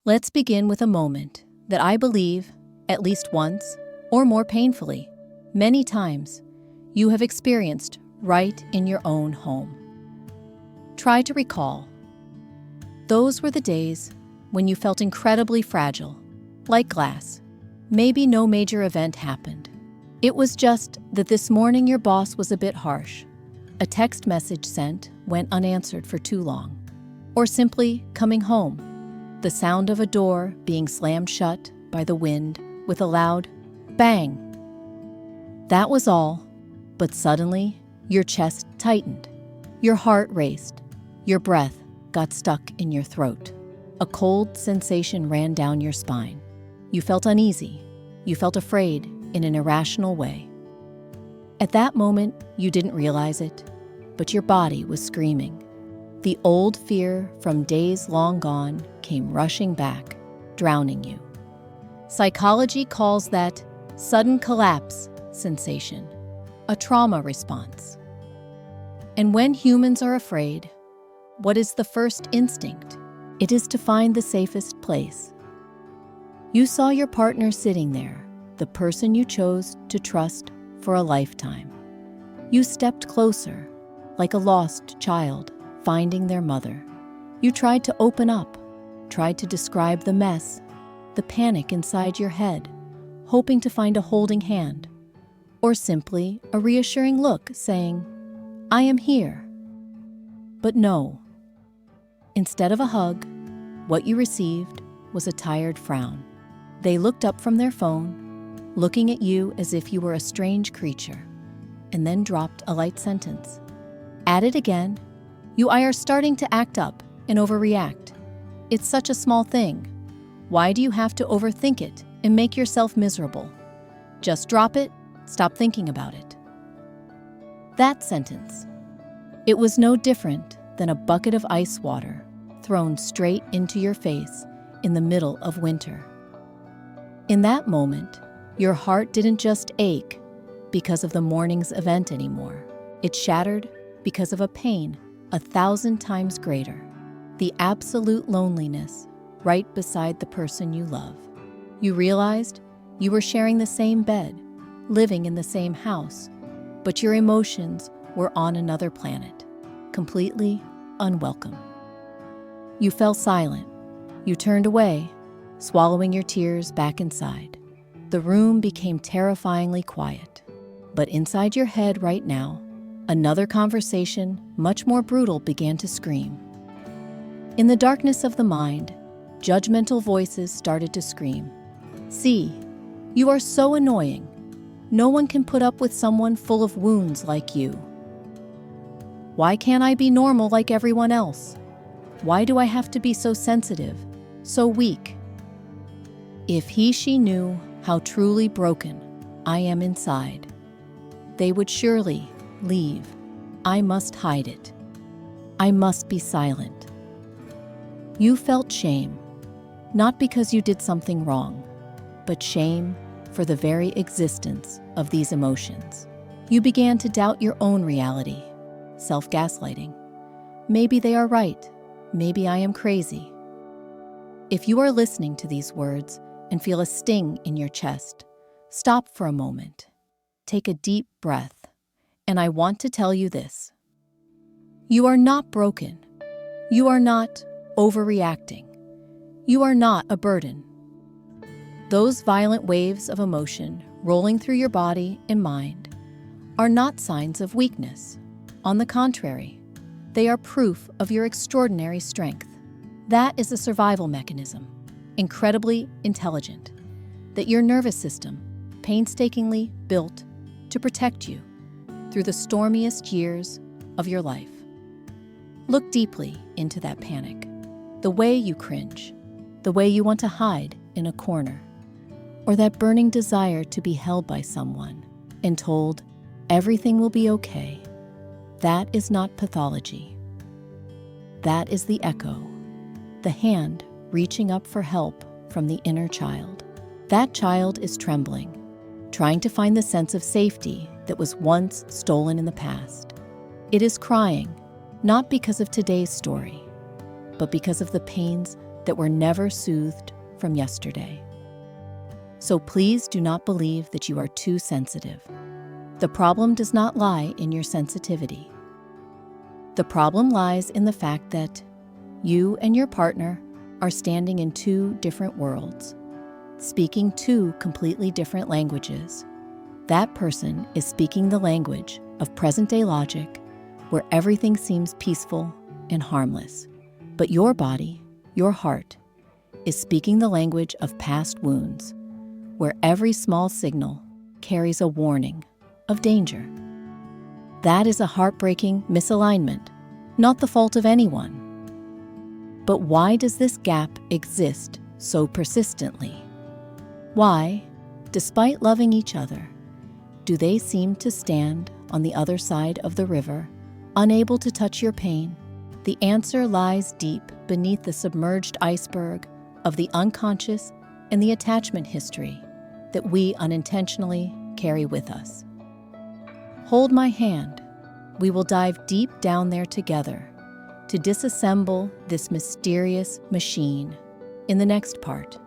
Let's begin with a moment that I believe, at least once, or more painfully, many times, you have experienced right in your own home. Try to recall. Those were the days when you felt incredibly fragile, like glass. Maybe no major event happened. It was just that this morning your boss was a bit harsh. A text message sent went unanswered for too long. Or simply coming home. The sound of a door being slammed shut by the wind with a loud bang. That was all, but suddenly your chest tightened. Your heart raced. Your breath got stuck in your throat. A cold sensation ran down your spine. You felt uneasy. You felt afraid in an irrational way. At that moment, you didn't realize it, but your body was screaming. The old fear from days long gone came rushing back, drowning you. Psychology calls that sudden collapse sensation a trauma response. And when humans are afraid, what is the first instinct? It is to find the safest place. You saw your partner sitting there, the person you chose to trust for a lifetime. You stepped closer, like a lost child finding their mother. You tried to open up, tried to describe the mess, the panic inside your head, hoping to find a holding hand, or simply a reassuring look saying, "I am here." But no. Instead of a hug, what you received was a tired frown. They looked up from their phone, looking at you as if you were a strange creature, and then dropped a light sentence. At it again, "You are starting to act up and overreact. It's such a small thing. Why do you have to overthink it and make yourself miserable? Just drop it, stop thinking about it." That sentence. It was no different than a bucket of ice water thrown straight into your face in the middle of winter. In that moment, your heart didn't just ache because of the morning's event anymore. It shattered because of a pain 1,000 times greater. The absolute loneliness right beside the person you love. You realized you were sharing the same bed, living in the same house, but your emotions were on another planet, completely unwelcome. You fell silent. You turned away, swallowing your tears back inside. The room became terrifyingly quiet. But inside your head right now, another conversation, much more brutal, began to scream. In the darkness of the mind, judgmental voices started to scream. "See, you are so annoying. No one can put up with someone full of wounds like you. Why can't I be normal like everyone else? Why do I have to be so sensitive, so weak? If she knew how truly broken I am inside, they would surely leave. I must hide it. I must be silent." You felt shame, not because you did something wrong, but shame for the very existence of these emotions. You began to doubt your own reality, self-gaslighting. Maybe they are right. Maybe I am crazy. If you are listening to these words and feel a sting in your chest, stop for a moment. Take a deep breath. And I want to tell you this. You are not broken. You are not overreacting. You are not a burden. Those violent waves of emotion rolling through your body and mind are not signs of weakness. On the contrary, they are proof of your extraordinary strength. That is a survival mechanism, incredibly intelligent, that your nervous system painstakingly built to protect you through the stormiest years of your life. Look deeply into that panic, the way you cringe, the way you want to hide in a corner, or that burning desire to be held by someone and told everything will be okay. That is not pathology. That is the echo, the hand reaching up for help from the inner child. That child is trembling, trying to find the sense of safety that was once stolen in the past. It is crying, not because of today's story, but because of the pains that were never soothed from yesterday. So please do not believe that you are too sensitive. The problem does not lie in your sensitivity. The problem lies in the fact that you and your partner are standing in two different worlds, speaking two completely different languages. That person is speaking the language of present-day logic, where everything seems peaceful and harmless. But your body, your heart, is speaking the language of past wounds, where every small signal carries a warning of danger. That is a heartbreaking misalignment, not the fault of anyone. But why does this gap exist so persistently? Why, despite loving each other, do they seem to stand on the other side of the river, unable to touch your pain? The answer lies deep beneath the submerged iceberg of the unconscious and the attachment history that we unintentionally carry with us. Hold my hand. We will dive deep down there together to disassemble this mysterious machine in the next part.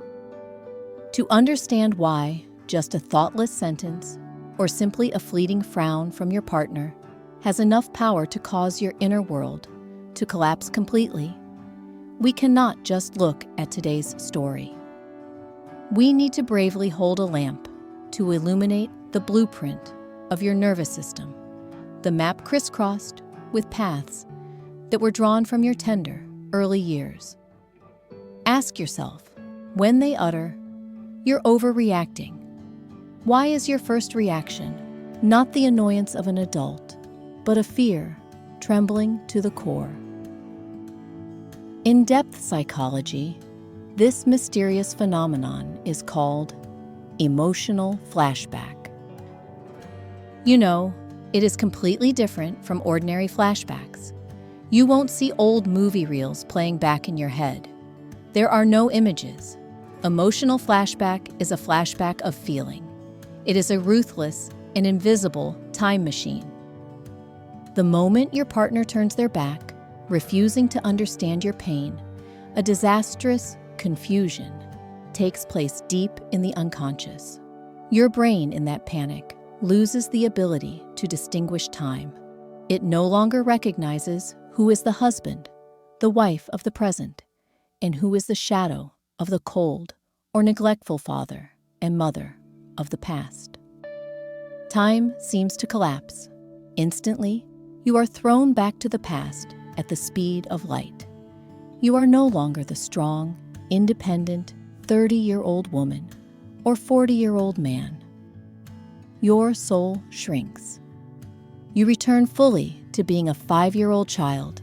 To understand why just a thoughtless sentence or simply a fleeting frown from your partner has enough power to cause your inner world to collapse completely, we cannot just look at today's story. We need to bravely hold a lamp to illuminate the blueprint of your nervous system, the map crisscrossed with paths that were drawn from your tender, early years. Ask yourself, when they utter, "You're overreacting," why is your first reaction not the annoyance of an adult, but a fear trembling to the core? In depth psychology, this mysterious phenomenon is called emotional flashback. You know, it is completely different from ordinary flashbacks. You won't see old movie reels playing back in your head. There are no images. Emotional flashback is a flashback of feeling. It is a ruthless and invisible time machine. The moment your partner turns their back, refusing to understand your pain, a disastrous confusion takes place deep in the unconscious. Your brain, in that panic, loses the ability to distinguish time. It no longer recognizes who is the husband, the wife of the present, and who is the shadow of the cold or neglectful father and mother of the past. Time seems to collapse. Instantly, you are thrown back to the past at the speed of light. You are no longer the strong, independent 30-year-old woman or 40-year-old man. Your soul shrinks. You return fully to being a 5-year-old child,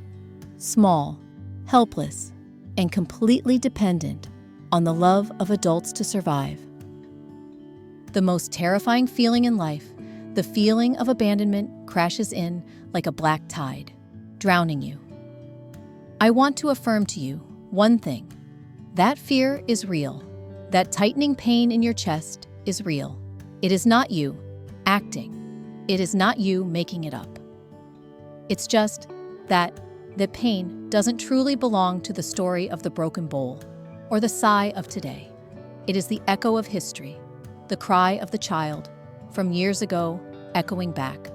small, helpless, and completely dependent on the love of adults to survive. The most terrifying feeling in life, the feeling of abandonment, crashes in like a black tide, drowning you. I want to affirm to you one thing. That fear is real. That tightening pain in your chest is real. It is not you acting. It is not you making it up. It's just that the pain doesn't truly belong to the story of the broken bowl or the sigh of today. It is the echo of history, the cry of the child from years ago echoing back,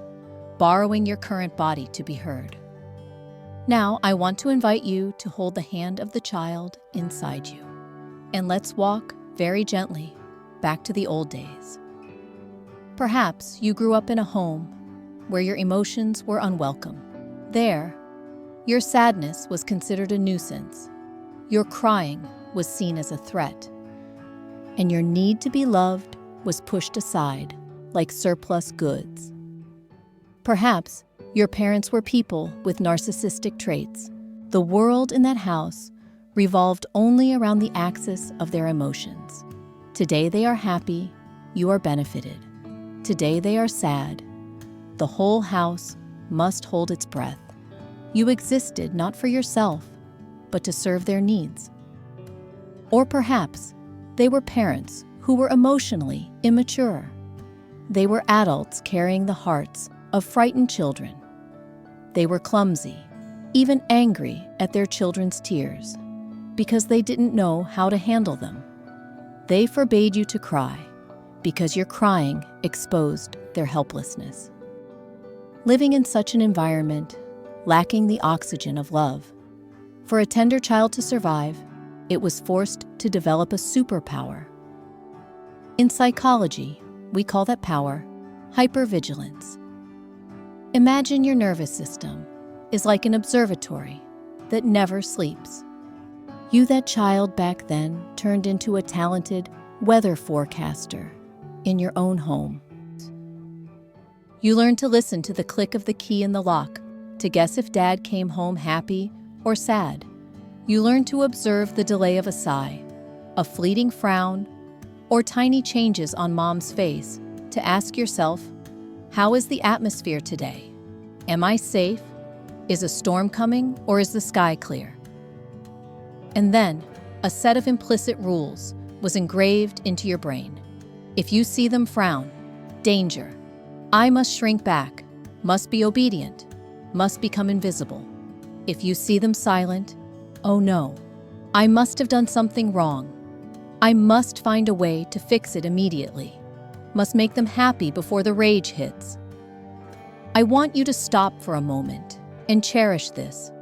borrowing your current body to be heard. Now, I want to invite you to hold the hand of the child inside you, and let's walk very gently back to the old days. Perhaps you grew up in a home where your emotions were unwelcome. There, your sadness was considered a nuisance, your crying was seen as a threat, and your need to be loved was pushed aside like surplus goods. Perhaps your parents were people with narcissistic traits. The world in that house revolved only around the axis of their emotions. Today they are happy, you are benefited. Today they are sad. The whole house must hold its breath. You existed not for yourself, but to serve their needs. Or perhaps they were parents who were emotionally immature. They were adults carrying the hearts of frightened children. They were clumsy, even angry at their children's tears. because they didn't know how to handle them. They forbade you to cry because your crying exposed their helplessness. Living in such an environment, lacking the oxygen of love, for a tender child to survive, it was forced to develop a superpower. In psychology, we call that power hypervigilance. Imagine your nervous system is like an observatory that never sleeps. You, that child back then, turned into a talented weather forecaster in your own home. You learned to listen to the click of the key in the lock, to guess if Dad came home happy or sad. You learned to observe the delay of a sigh, a fleeting frown, or tiny changes on Mom's face, to ask yourself, how is the atmosphere today? Am I safe? Is a storm coming, or is the sky clear? And then, a set of implicit rules was engraved into your brain. If you see them frown, danger. I must shrink back, must be obedient, must become invisible. If you see them silent, oh no, I must have done something wrong. I must find a way to fix it immediately. Must make them happy before the rage hits. I want you to stop for a moment and cherish this.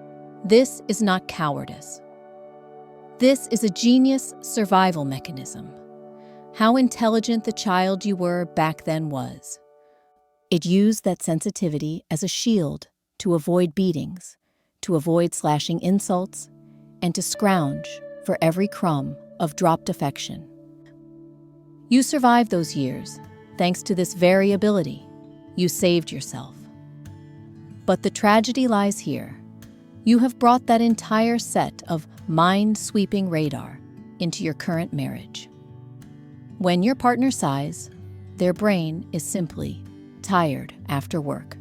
This is not cowardice. This is a genius survival mechanism. How intelligent the child you were back then was. It used that sensitivity as a shield to avoid beatings, to avoid slashing insults, and to scrounge for every crumb of dropped affection. You survived those years thanks to this very ability. You saved yourself. But the tragedy lies here. You have brought that entire set of mind-sweeping radar into your current marriage. When your partner sighs, their brain is simply tired after work.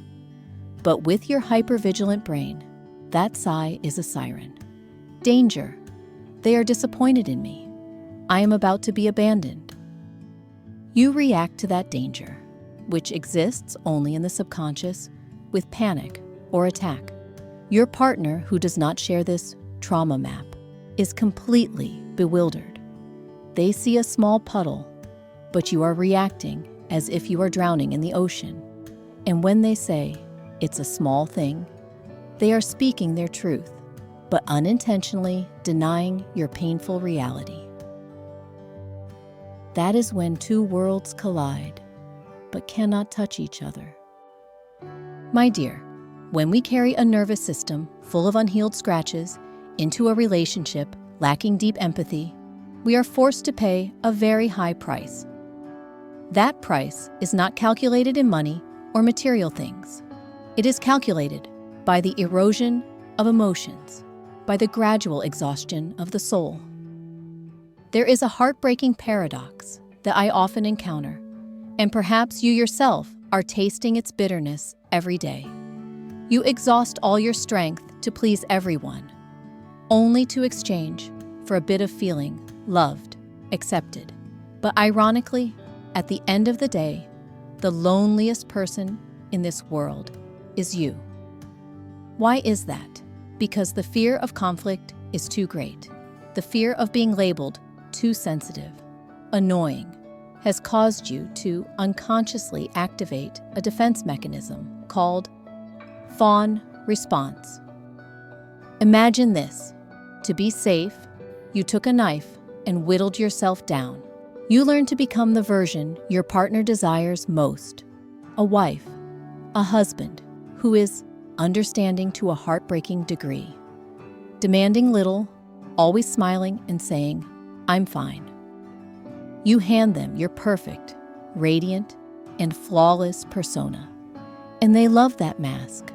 But with your hypervigilant brain, that sigh is a siren. Danger. They are disappointed in me. I am about to be abandoned. You react to that danger, which exists only in the subconscious, with panic or attack. Your partner, who does not share this trauma map, is completely bewildered. They see a small puddle, but you are reacting as if you are drowning in the ocean. And when they say, it's a small thing, they are speaking their truth, but unintentionally denying your painful reality. That is when two worlds collide, but cannot touch each other. My dear, when we carry a nervous system full of unhealed scratches into a relationship lacking deep empathy, we are forced to pay a very high price. That price is not calculated in money or material things. It is calculated by the erosion of emotions, by the gradual exhaustion of the soul. There is a heartbreaking paradox that I often encounter, and perhaps you yourself are tasting its bitterness every day. You exhaust all your strength to please everyone, only to exchange for a bit of feeling loved, accepted. But ironically, at the end of the day, the loneliest person in this world is you. Why is that? Because the fear of conflict is too great. The fear of being labeled too sensitive, annoying, has caused you to unconsciously activate a defense mechanism called fawn response. Imagine this. To be safe, you took a knife and whittled yourself down. You learned to become the version your partner desires most. A wife, a husband who is understanding to a heartbreaking degree, demanding little, always smiling and saying, I'm fine. You hand them your perfect, radiant, and flawless persona. And they love that mask.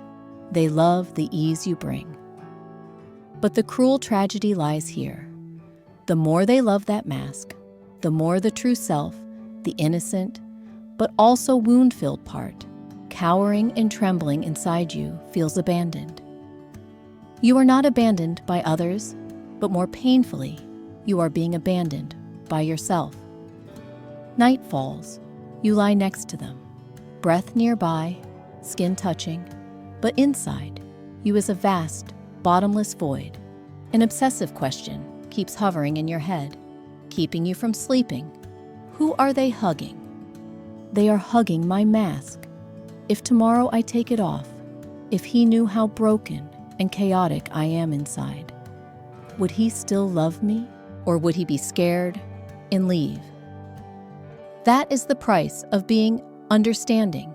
They love the ease you bring. But the cruel tragedy lies here. The more they love that mask, the more the true self, the innocent, but also wound-filled part, cowering and trembling inside you, feels abandoned. You are not abandoned by others, but more painfully, you are being abandoned by yourself. Night falls. You lie next to them, breath nearby, skin touching, but inside, you is a vast, bottomless void. An obsessive question keeps hovering in your head, keeping you from sleeping? Who are they hugging? They are hugging my mask. If tomorrow I take it off, if he knew how broken and chaotic I am inside, would he still love me? Or would he be scared and leave? That is the price of being understanding.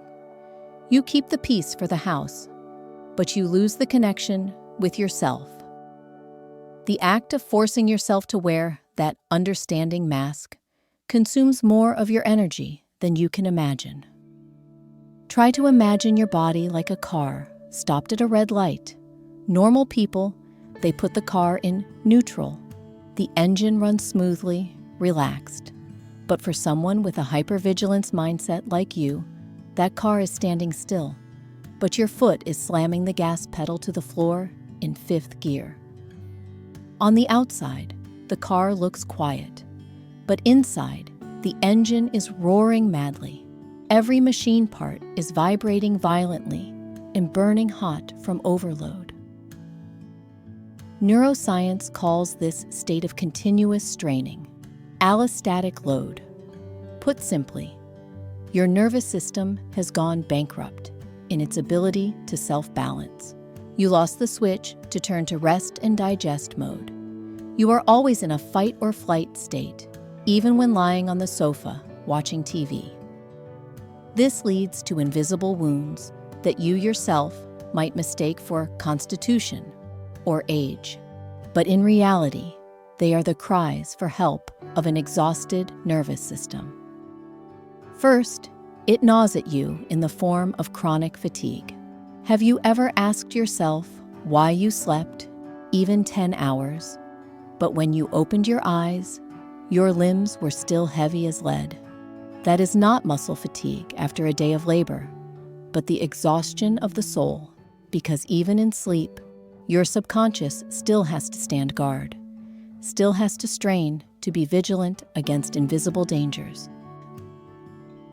You keep the peace for the house, but you lose the connection with yourself. The act of forcing yourself to wear that understanding mask consumes more of your energy than you can imagine. Try to imagine your body like a car stopped at a red light. Normal people, they put the car in neutral. The engine runs smoothly, relaxed. But for someone with a hypervigilance mindset like you, that car is standing still, but your foot is slamming the gas pedal to the floor in 5th gear. On the outside, the car looks quiet, but inside, the engine is roaring madly. Every machine part is vibrating violently and burning hot from overload. Neuroscience calls this state of continuous straining allostatic load. Put simply, your nervous system has gone bankrupt in its ability to self-balance. You lost the switch to turn to rest and digest mode. You are always in a fight or flight state, even when lying on the sofa watching TV. This leads to invisible wounds that you yourself might mistake for constitution or age. But in reality, they are the cries for help of an exhausted nervous system. First, it gnaws at you in the form of chronic fatigue. Have you ever asked yourself why you slept, even 10 hours, but when you opened your eyes, your limbs were still heavy as lead? That is not muscle fatigue after a day of labor, but the exhaustion of the soul, because even in sleep, your subconscious still has to stand guard, still has to strain to be vigilant against invisible dangers.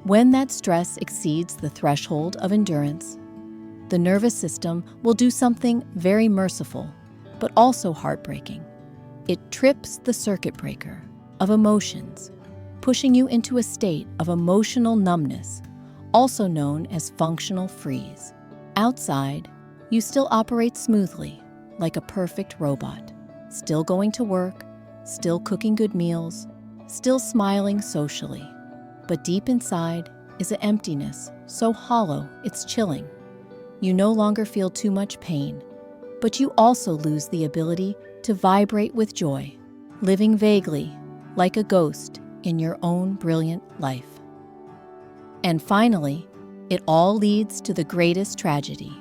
When that stress exceeds the threshold of endurance, the nervous system will do something very merciful, but also heartbreaking. It trips the circuit breaker of emotions, pushing you into a state of emotional numbness, also known as functional freeze. Outside, you still operate smoothly, like a perfect robot, still going to work, still cooking good meals, still smiling socially. But deep inside is an emptiness so hollow it's chilling. You no longer feel too much pain, but you also lose the ability to vibrate with joy, living vaguely, like a ghost, in your own brilliant life. And finally, it all leads to the greatest tragedy: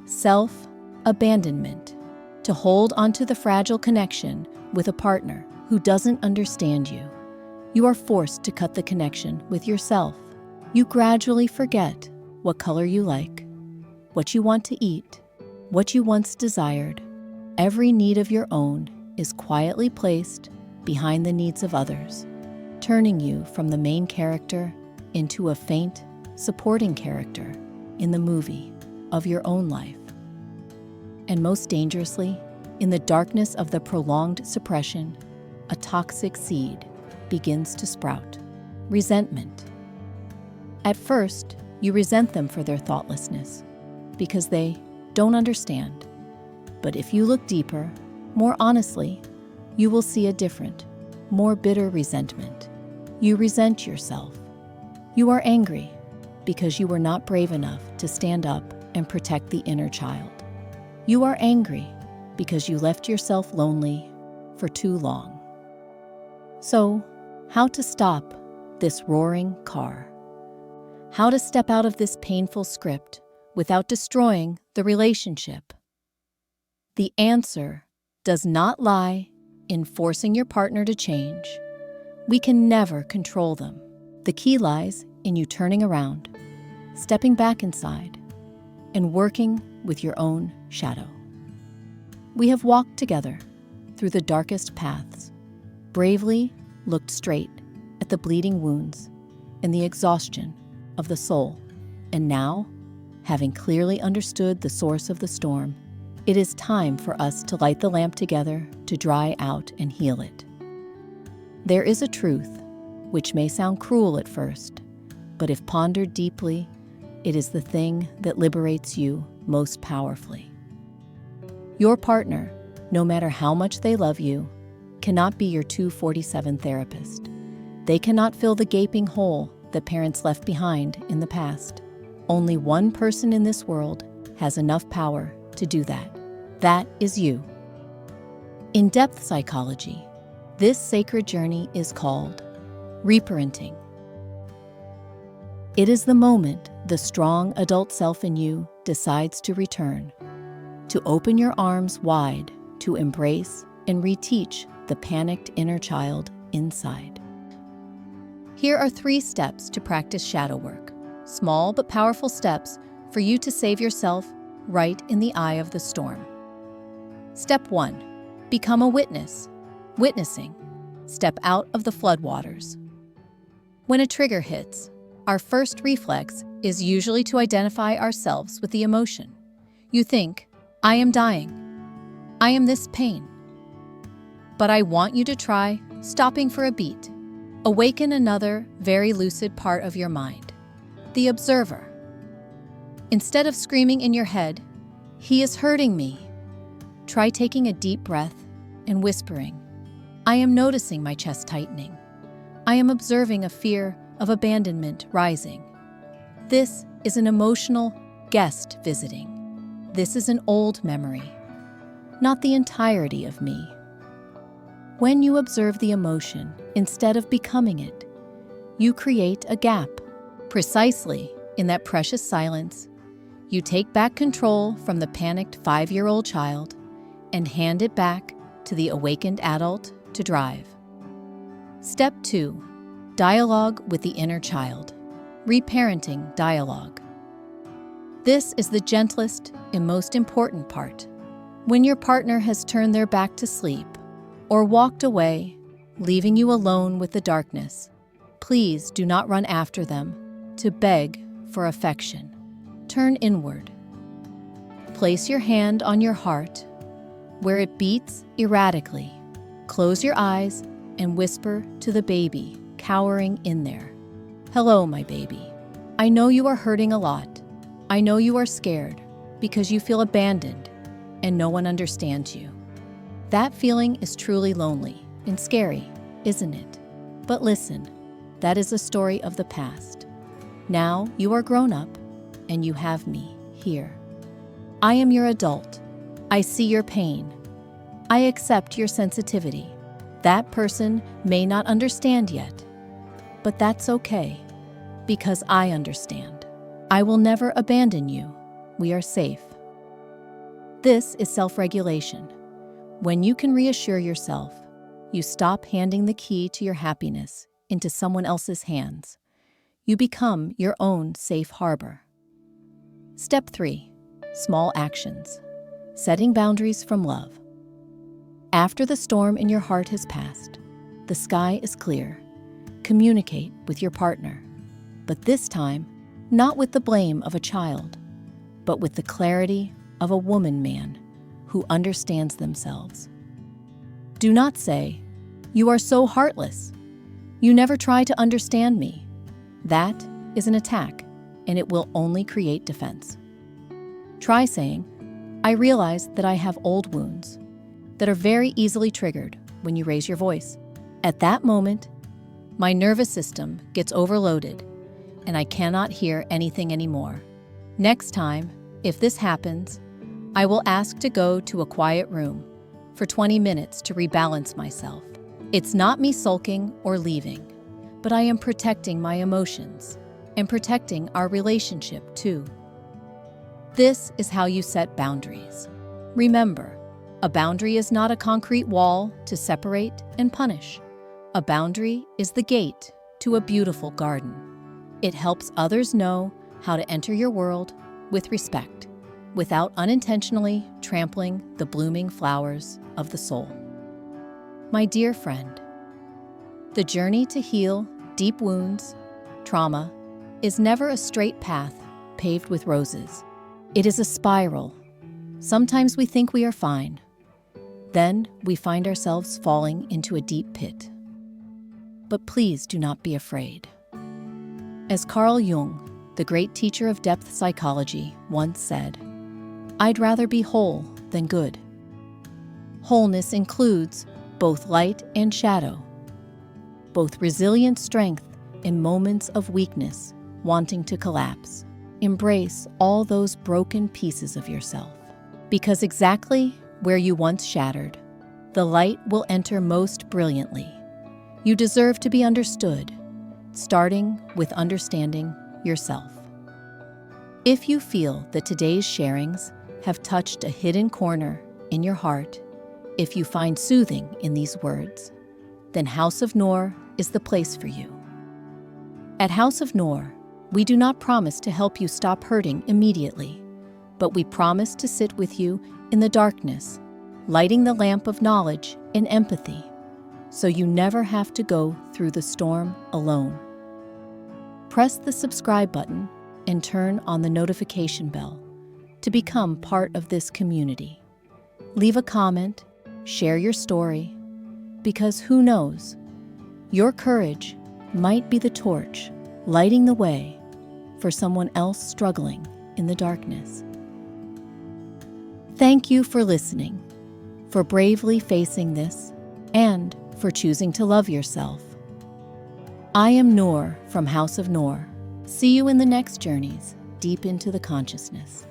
self-abandonment. To hold onto the fragile connection with a partner who doesn't understand you, you are forced to cut the connection with yourself. You gradually forget what color you like, what you want to eat, what you once desired. Every need of your own is quietly placed behind the needs of others, turning you from the main character into a faint, supporting character in the movie of your own life. And most dangerously, in the darkness of the prolonged suppression, a toxic seed begins to sprout: resentment. At first, you resent them for their thoughtlessness, because they don't understand. But if you look deeper, more honestly, you will see a different, more bitter resentment. You resent yourself. You are angry because you were not brave enough to stand up and protect the inner child. You are angry because you left yourself lonely for too long. So, how to stop this roaring car? How to step out of this painful script without destroying the relationship? The answer does not lie in forcing your partner to change. We can never control them. The key lies in you turning around, stepping back inside, and working with your own shadow. We have walked together through the darkest paths, bravely looked straight at the bleeding wounds and the exhaustion of the soul. And now, having clearly understood the source of the storm, it is time for us to light the lamp together to dry out and heal it. There is a truth, which may sound cruel at first, but if pondered deeply, it is the thing that liberates you most powerfully. Your partner, no matter how much they love you, cannot be your 247 therapist. They cannot fill the gaping hole that parents left behind in the past. Only one person in this world has enough power to do that. That is you. In depth psychology, this sacred journey is called reparenting. It is the moment the strong adult self in you decides to return, to open your arms wide, to embrace and reteach the panicked inner child inside. Here are 3 steps to practice shadow work, small but powerful steps for you to save yourself right in the eye of the storm. Step 1. Become a witness. Witnessing. Step out of the floodwaters. When a trigger hits, our first reflex is usually to identify ourselves with the emotion. You think, I am dying. I am this pain. But I want you to try stopping for a beat. Awaken another very lucid part of your mind, the observer. Instead of screaming in your head, he is hurting me, try taking a deep breath and whispering, I am noticing my chest tightening. I am observing a fear of abandonment rising. This is an emotional guest visiting. This is an old memory, not the entirety of me. When you observe the emotion instead of becoming it, you create a gap. Precisely in that precious silence, you take back control from the panicked 5-year-old child and hand it back to the awakened adult to drive. Step 2. Dialogue with the inner child. Reparenting dialogue. This is the gentlest and most important part. When your partner has turned their back to sleep or walked away, leaving you alone with the darkness, please do not run after them to beg for affection. Turn inward. Place your hand on your heart where it beats erratically. Close your eyes and whisper to the baby cowering in there. Hello, my baby. I know you are hurting a lot. I know you are scared because you feel abandoned and no one understands you. That feeling is truly lonely and scary, isn't it? But listen, that is a story of the past. Now you are grown up and you have me here. I am your adult. I see your pain. I accept your sensitivity. That person may not understand yet, but that's okay, because I understand. I will never abandon you. We are safe. This is self-regulation. When you can reassure yourself, you stop handing the key to your happiness into someone else's hands. You become your own safe harbor. Step 3. Small actions. Setting boundaries from love. After the storm in your heart has passed, the sky is clear. Communicate with your partner, but this time, not with the blame of a child, but with the clarity of a woman-man who understands themselves. Do not say, "You are so heartless. You never try to understand me." That is an attack, and it will only create defense. Try saying, "I realize that I have old wounds that are very easily triggered when you raise your voice. At that moment, my nervous system gets overloaded and I cannot hear anything anymore. Next time, if this happens, I will ask to go to a quiet room for 20 minutes to rebalance myself. It's not me sulking or leaving, but I am protecting my emotions and protecting our relationship too." This is how you set boundaries. Remember, a boundary is not a concrete wall to separate and punish. A boundary is the gate to a beautiful garden. It helps others know how to enter your world with respect, without unintentionally trampling the blooming flowers of the soul. My dear friend, the journey to heal deep wounds, trauma, is never a straight path paved with roses. It is a spiral, Sometimes we think we are fine. Then we find ourselves falling into a deep pit. But please do not be afraid. As Carl Jung, the great teacher of depth psychology, once said, "I'd rather be whole than good." Wholeness includes both light and shadow, both resilient strength in moments of weakness, wanting to collapse. Embrace all those broken pieces of yourself, because exactly where you once shattered, the light will enter most brilliantly. You deserve to be understood, starting with understanding yourself. If you feel that today's sharings have touched a hidden corner in your heart, if you find soothing in these words, then House of Noor is the place for you. At House of Noor, we do not promise to help you stop hurting immediately, but we promise to sit with you in the darkness, lighting the lamp of knowledge and empathy, so you never have to go through the storm alone. Press the subscribe button and turn on the notification bell to become part of this community. Leave a comment, share your story, because who knows, your courage might be the torch lighting the way for someone else struggling in the darkness. Thank you for listening, for bravely facing this, and for choosing to love yourself. I am Noor from House of Noor. See you in the next journeys deep into the consciousness.